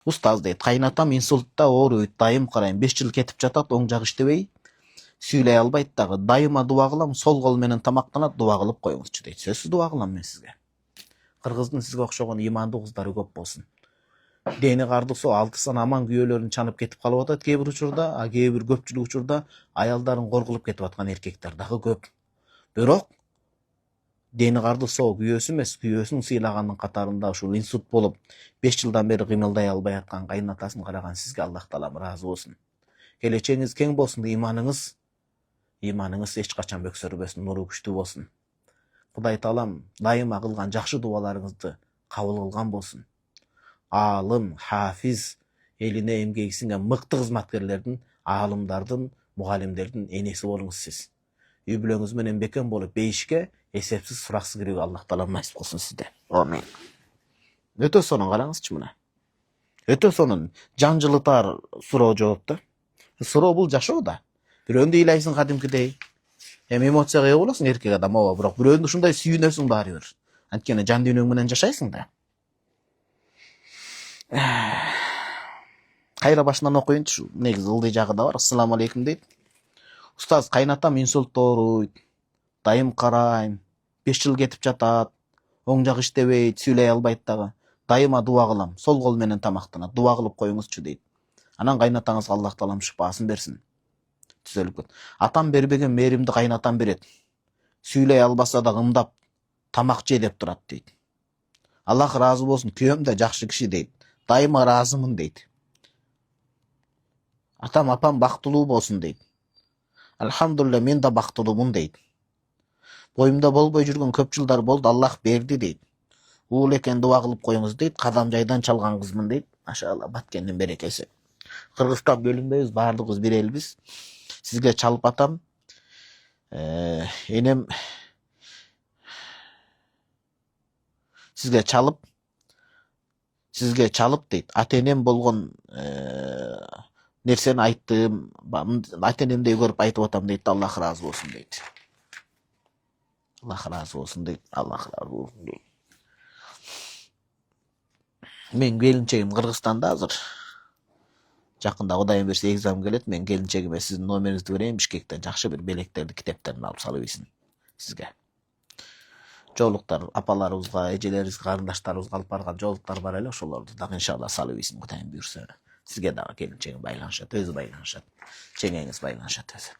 Устаз дейт, кайнатам инсультта ооруйт, дайым карайм, 5 жыл кетип жатат, оң жак иштебей, сүйлөй албайт дагы. Дайыма дуа кылам, сол кол менен тамактанат, дуа кылып коюңузчу дейт. Сөзсүз дуа кылам мен сизге. Кыргыздын сизге окшогон имандуу кыздары көп болсун. Дени кардысы алтысан аман күйөөлөрүн чанып кетип калып атат кээ бир учурда, а кээ бир көпчүлүк учурда аялдарын коркулуп кетип аткан эркектер дагы көп. Бирок дени кардысы күйөөсү эмес, күйөөсүн сыйлагандын катарында ушул инсульт болуп 5 жылдан бери кыймылдай албай аткан кайнатасын караган сизге Аллах таалам ыраазы болсун. Келечегиңиз кең болсун, иманыңыз эч качан бөксөрбөсүн, нуру күчтүү болсун. Кудай таалам дайыма кылган жакшы дубаларыңызды кабыл кылган болсун. Алым, хафиз, элине эмгеги сиңген мыкты кызматкерлердин, аалымдардын, мугалимдердин энеси болуңуз сиз. Үй бүлөңүз менен бекем болуп, бейишке эсепсиз сураксыз кирүүгө Аллах таалам насип кылсын сизде. Амин. Өтө сонун караңызчы мына. Өтө сонун жан жылытар суроо жооп да. Суроо бул жашоо да. Бирөөндү ыйлайсың кадимкидей. Эми эмоцияга ээ болосуң эркек адам, ооба, бирок бирөөндү ушундай сүйүнөсүң баары бир. Анткени жан дүйнөң менен жашайсың да. Кайра башынан окуйунчу. Негизи ылдый жагы да бар. Ассаламу алейкум дейт. Устаз, кайнатам инсультта ооруйт. Дайым карайм. 5 жыл кетип жатат. Оң жак иштебейт, сүйлөй албайт дагы. Дайыма дуа кылам. Сол кол менен тамактанат. Дуа кылып коюңузчу дейт. Анан кайнатаңызга Аллах таалам шыпаасын берсин. Түзөлүп кет. Атам бербеген мээримди кайнатам берет. Сүйлөй албаса да ымдап тамак же деп турат дейт. Аллах ыраазы болсун, күйөөм да жакшы киши дейт. Дайыма ыраазымын дейт. Атам апам бактылуу болсун дейт. Алхамдулилля, мен да бактылуумун дейт. Боюмда болбой жүргөн көп жылдар болду, Аллах берди дейт. Уул экен дуа кылып коюңуз дейт. Кадам жайдан чалган кызмын дейт. Машалла, баткендин берекеси. Кыргызстан бөлүнбөйбүз, баардыгыбыз бир элбиз. Сизге чалып атам. Энем сизге чалып дейт. Ата энем болгон нерсени айттым. Ата энемдей көрүп айтып атам дейт. Аллах ыраазы болсун дейт. Аллах ыраазы болсун дейт. Аллах ыраазы болсун дейт. Мен келинчегим Кыргызстанда азыр. Жакында Кудайым берсе экзам келет. Мен келинчегиме сиздин номериңизди берейин, Бишкектен жакшы бир белектерди, китептерин алып салып ийсин сизге. Жоолуктар апаларыбызга, эжелерибизге, карындаштарыбызга алып барган жоолуктар бар эле, ошолорду дагы иншалла салып ийсин Кудайым буйрса. Сизге дагы келинчегим байланышат, өзү байланышат. Чеңеңиз байланышат өзү.